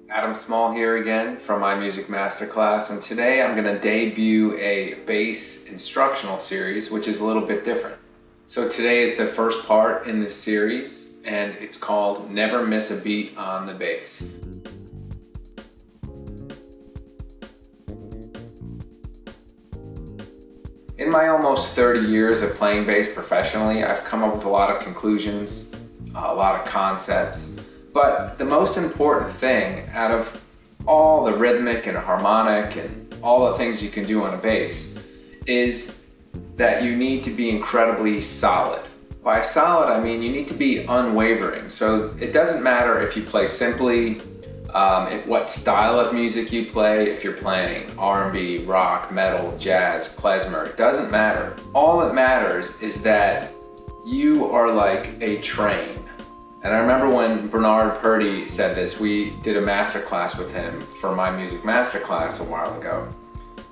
Adam Small here again from my music masterclass, and today I'm going to debut a bass instructional series, which is a little bit different. So today is the first part in this series, and it's called Never Miss a Beat on the Bass. In my almost 30 years of playing bass professionally, I've come up with a lot of conclusions, a lot of concepts. But the most important thing out of all the rhythmic and harmonic and all the things you can do on a bass is that you need to be incredibly solid. By solid, I mean you need to be unwavering. So it doesn't matter if you play simply, what style of music you play, if you're playing R&B, rock, metal, jazz, klezmer, it doesn't matter. All that matters is that you are like a train. And I remember when Bernard Purdy said this, we did a masterclass with him for my music masterclass a while ago.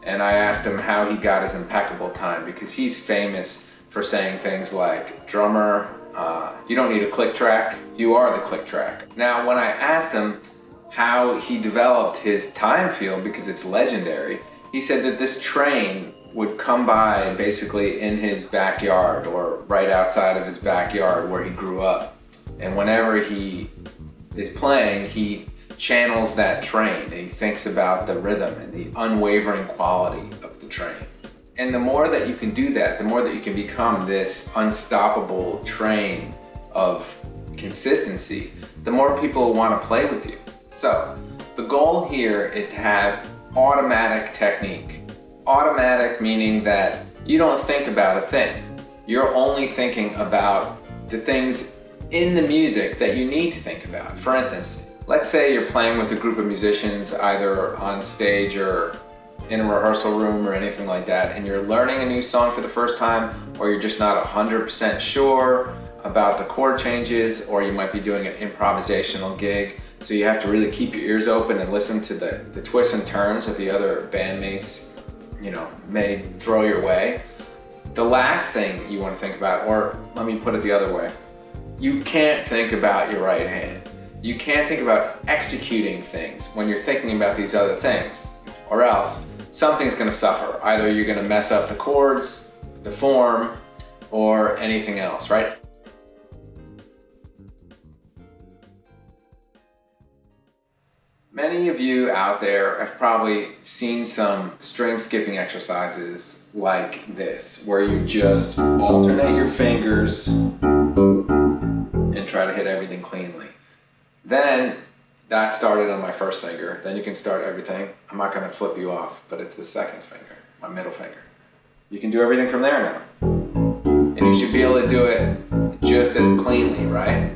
And I asked him how he got his impeccable time, because he's famous for saying things like, drummer, you don't need a click track, you are the click track. Now, when I asked him how he developed his time feel, because it's legendary, he said that this train would come by basically in his backyard or right outside of his backyard where he grew up. And whenever he is playing, he channels that train and he thinks about the rhythm and the unwavering quality of the train. And the more that you can do that, the more that you can become this unstoppable train of consistency, the more people will want to play with you. So the goal here is to have automatic technique. Automatic meaning that you don't think about a thing. You're only thinking about the things in the music that you need to think about. For instance, let's say you're playing with a group of musicians either on stage or in a rehearsal room or anything like that, and you're learning a new song for the first time, or you're just not 100% sure about the chord changes, or you might be doing an improvisational gig, so you have to really keep your ears open and listen to the twists and turns that the other bandmates may throw your way. The last thing you want to think about, or let me put it the other way, you can't think about your right hand. You can't think about executing things when you're thinking about these other things, or else something's going to suffer. Either you're going to mess up the chords, the form, or anything else, right? Many of you out there have probably seen some string skipping exercises like this, where you just alternate your fingers and try to hit everything cleanly. Then that started on my first finger. Then you can start everything. I'm not going to flip you off, but it's the second finger, my middle finger. You can do everything from there now. And you should be able to do it just as cleanly, right?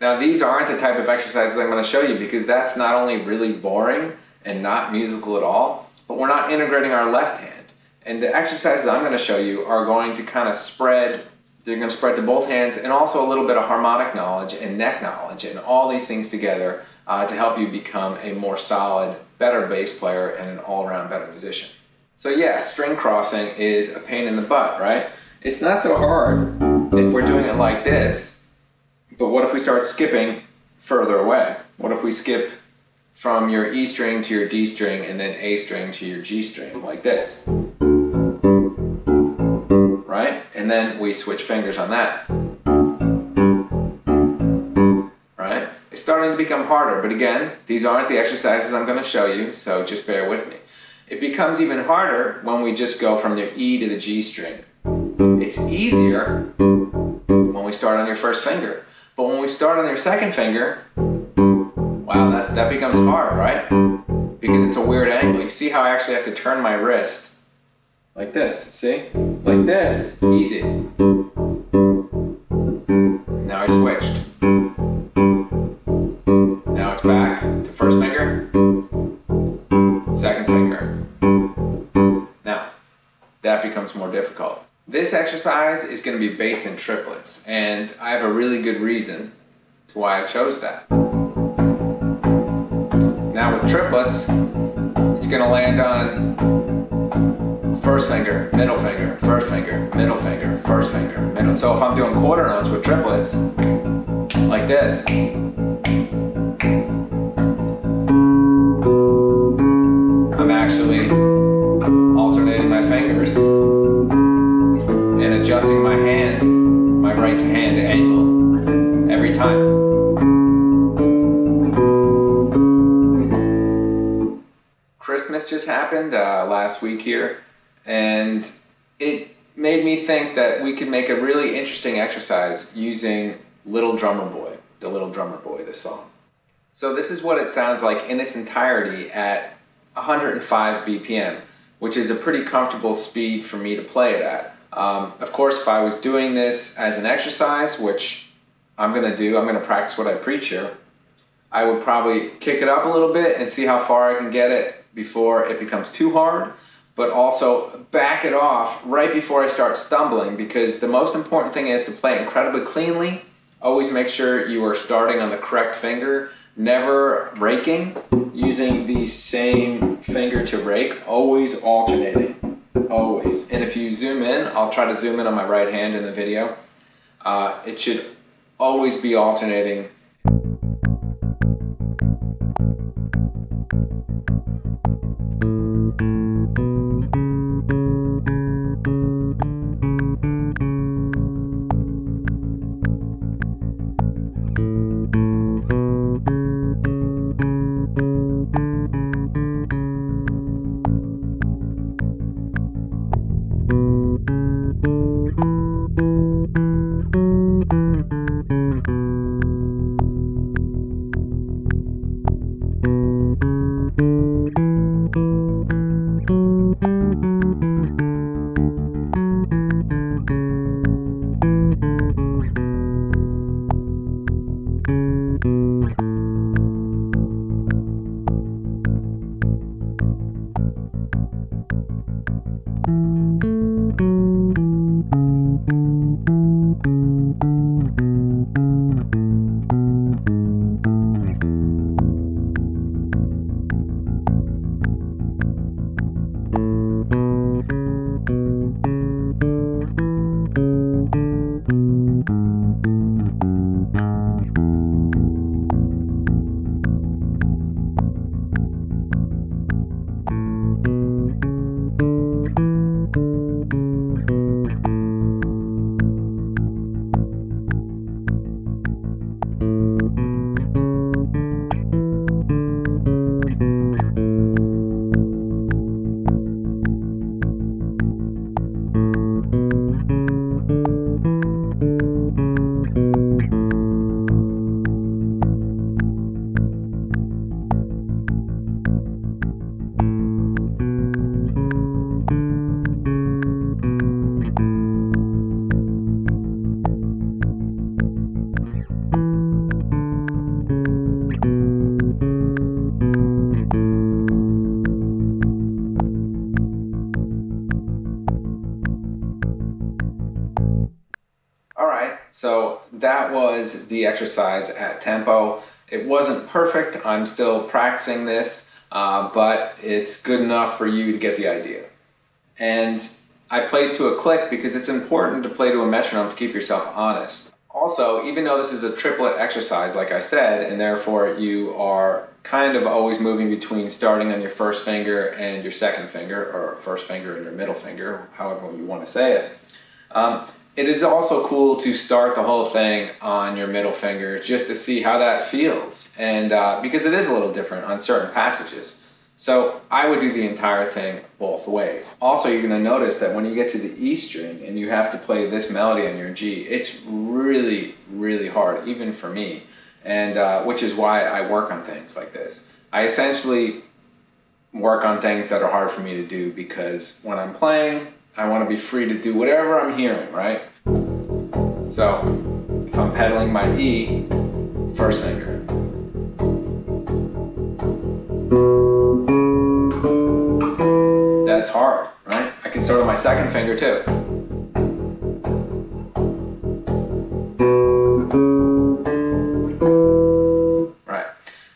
Now, these aren't the type of exercises I'm going to show you, because that's not only really boring and not musical at all, but we're not integrating our left hand. And the exercises I'm going to show you are going to kind of spread. They're going to spread to both hands, and also a little bit of harmonic knowledge and neck knowledge, and all these things together to help you become a more solid, better bass player and an all-around better musician. So yeah, string crossing is a pain in the butt, right? It's not so hard if we're doing it like this, but what if we start skipping further away? What if we skip from your E string to your D string and then A string to your G string, like this? Right? And then we switch fingers on that. Right? It's starting to become harder, but again, these aren't the exercises I'm going to show you, so just bear with me. It becomes even harder when we just go from the E to the G string. It's easier when we start on your first finger, but when we start on your second finger, wow, that becomes hard, right? Because it's a weird angle. You see how I actually have to turn my wrist like this, see? Like this, easy. Now I switched. Now it's back to first finger, second finger. Now, that becomes more difficult. This exercise is going to be based in triplets, and I have a really good reason to why I chose that. Now with triplets, it's going to land on first finger, middle finger, first finger, middle finger, first finger, middle. So if I'm doing quarter notes with triplets, like this, just happened last week here, and it made me think that we could make a really interesting exercise using Little Drummer Boy, the Little Drummer Boy, the song. So this is what it sounds like in its entirety at 105 BPM, which is a pretty comfortable speed for me to play it at. Of course, if I was doing this as an exercise, which I'm going to practice what I preach here, I would probably kick it up a little bit and see how far I can get it before it becomes too hard, but also back it off right before I start stumbling, because the most important thing is to play incredibly cleanly. Always make sure you are starting on the correct finger, never raking, using the same finger to rake, always alternating, always. And if you zoom in, I'll try to zoom in on my right hand in the video, it should always be alternating. So that was the exercise at tempo. It wasn't perfect. I'm still practicing this, but it's good enough for you to get the idea. And I played to a click because it's important to play to a metronome to keep yourself honest. Also, even though this is a triplet exercise, like I said, and therefore you are kind of always moving between starting on your first finger and your second finger, or first finger and your middle finger, however you want to say it. It is also cool to start the whole thing on your middle finger just to see how that feels, and because it is a little different on certain passages. So I would do the entire thing both ways. Also, you're going to notice that when you get to the E string and you have to play this melody on your G, it's really, really hard, even for me, and which is why I work on things like this. I essentially work on things that are hard for me to do because when I'm playing, I want to be free to do whatever I'm hearing, right? So, if I'm pedaling my E, first finger. That's hard, right? I can start on my second finger too. Right.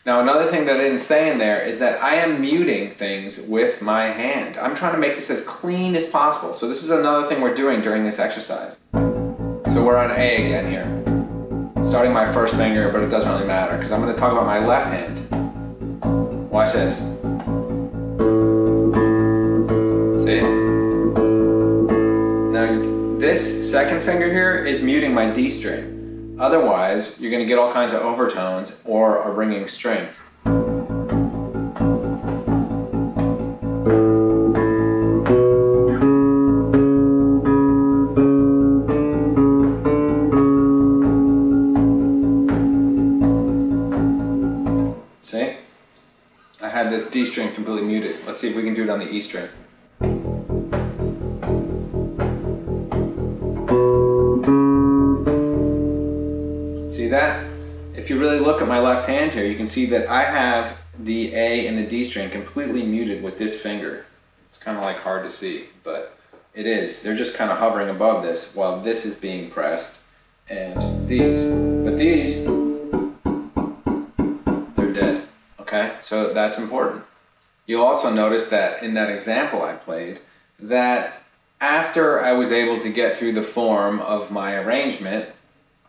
Now another thing that I didn't say in there is that I am muting things with my hand. I'm trying to make this as clean as possible. So this is another thing we're doing during this exercise. So we're on A again here. Starting my first finger, but it doesn't really matter because I'm going to talk about my left hand. Watch this. See? Now this second finger here is muting my D string. Otherwise, you're going to get all kinds of overtones or a ringing string. See? I had this D string completely muted. Let's see if we can do it on the E string. See that? If you really look at my left hand here, you can see that I have the A and the D string completely muted with this finger. It's kind of like hard to see, but it is. They're just kind of hovering above this while this is being pressed, and these. But these, they're dead, okay? So that's important. You'll also notice that in that example I played, that after I was able to get through the form of my arrangement,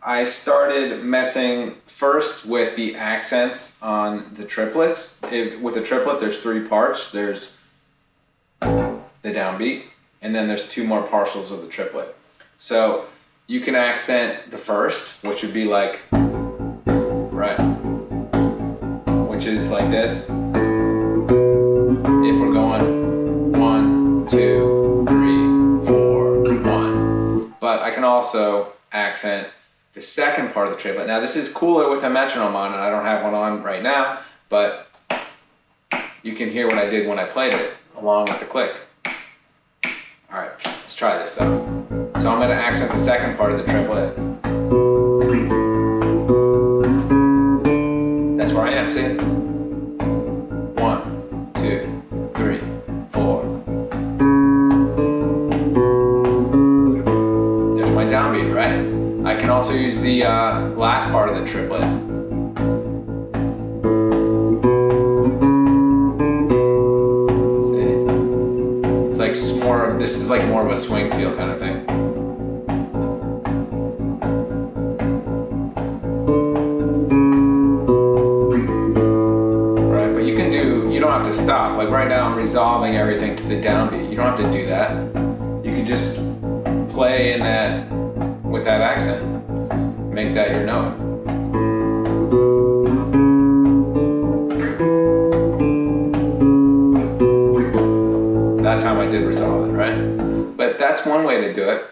I started messing first with the accents on the triplets. With a triplet, there's 3 parts. There's the downbeat, and then there's 2 more partials of the triplet. So you can accent the first, which would be like, right, which is like this. If we're going 1, 2, 3, 4, 1. But I can also accent the second part of the triplet. Now this is cooler with a metronome on, and I don't have one on right now, but you can hear what I did when I played it along with the click. All right, let's try this though. So I'm going to accent the second part of the triplet. That's where I am, see? 1, 2, 3, 4. There's my downbeat, right? I can also use the last part of the triplet. See? It's like more, this is like more of a swing feel kind of thing. Right, but you don't have to stop. Like right now I'm resolving everything to the downbeat. You don't have to do that. You can just play in that with that accent. Make that your note. That time I did resolve it, right? But that's one way to do it.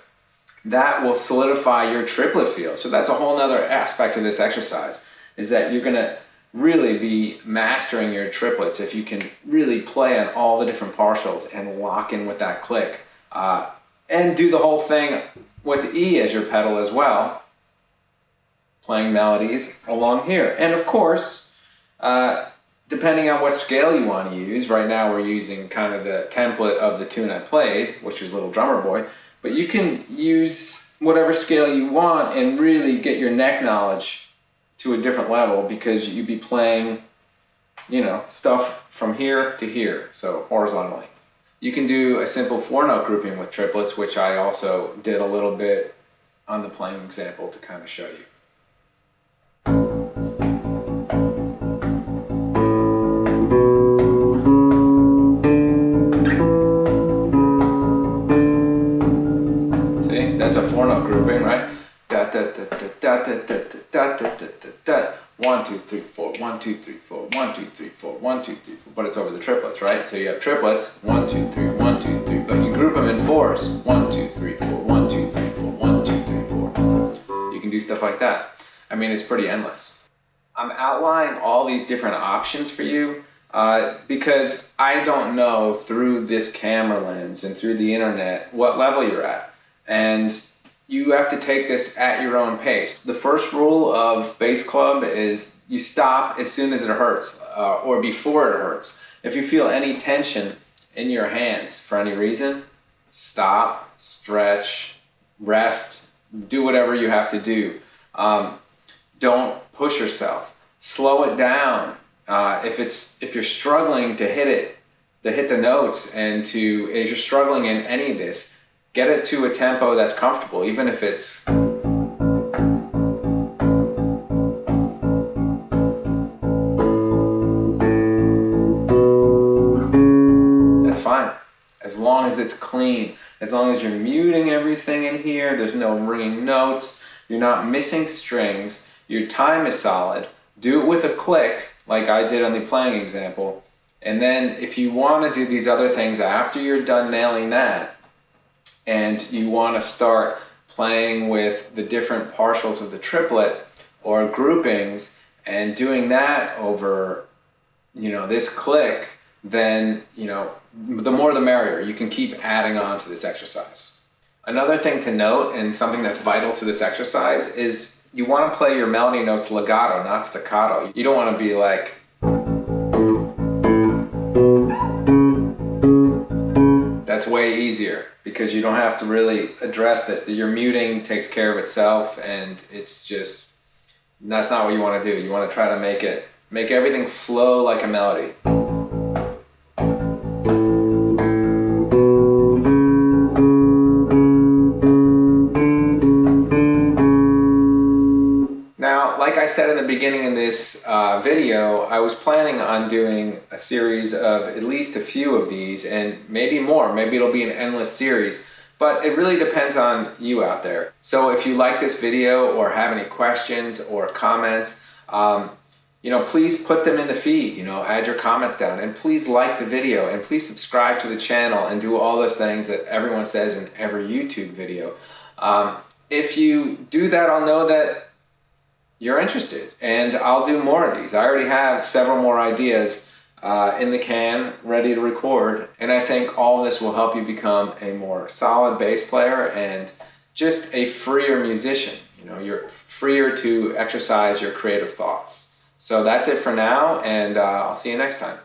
That will solidify your triplet feel. So that's a whole nother aspect of this exercise, is that you're gonna really be mastering your triplets if you can really play on all the different partials and lock in with that click. And do the whole thing with E as your pedal as well, playing melodies along here. And of course, depending on what scale you want to use, right now we're using kind of the template of the tune I played, which is Little Drummer Boy, but you can use whatever scale you want and really get your neck knowledge to a different level, because you'd be playing, you know, stuff from here to here, so horizontally. You can do a simple 4-note grouping with triplets, which I also did a little bit on the playing example to kind of show you. See, that's a 4-note grouping, right? Da da da da da da da da da da da. 1, 2, 3, 4, 1, 2, 3, 4, 1, 2, 3, 4, 1, 2, 3, 4. But it's over the triplets, right? So you have triplets, 1, 2, 3, 1, 2, 3. But you group them in 4s. 1, 2, 3, 4, 1, 2, 3, 4, 1, 2, 3, 4. You can do stuff like that. I mean, it's pretty endless. I'm outlining all these different options for you because I don't know through this camera lens and through the internet what level you're at. And you have to take this at your own pace. The first rule of bass club is you stop as soon as it hurts or before it hurts. If you feel any tension in your hands for any reason, stop, stretch, rest, do whatever you have to do. Don't push yourself. Slow it down. If you're struggling to hit the notes, and if you're struggling in any of this, get it to a tempo that's comfortable, even if it's that's fine. As long as it's clean, as long as you're muting everything in here, there's no ringing notes, you're not missing strings, your time is solid. Do it with a click, like I did on the playing example. And then if you want to do these other things after you're done nailing that, and you want to start playing with the different partials of the triplet or groupings and doing that over this click, then, the more the merrier. You can keep adding on to this exercise. Another thing to note, and something that's vital to this exercise, is you want to play your melody notes legato, not staccato. You don't want to be like, that's way easier because you don't have to really address this. Your muting takes care of itself, and that's not what you want to do. You want to try to make everything flow like a melody. Now, like I said in the beginning of this video, I was planning on doing a series of at least a few of these, and maybe more. Maybe it'll be an endless series, but it really depends on you out there. So if you like this video or have any questions or comments, please put them in the feed, add your comments down, and please like the video, and please subscribe to the channel and do all those things that everyone says in every YouTube video. If you do that, I'll know that you're interested, and I'll do more of these. I already have several more ideas in the can, ready to record, and I think all of this will help you become a more solid bass player and just a freer musician. You're freer to exercise your creative thoughts. So that's it for now, and I'll see you next time.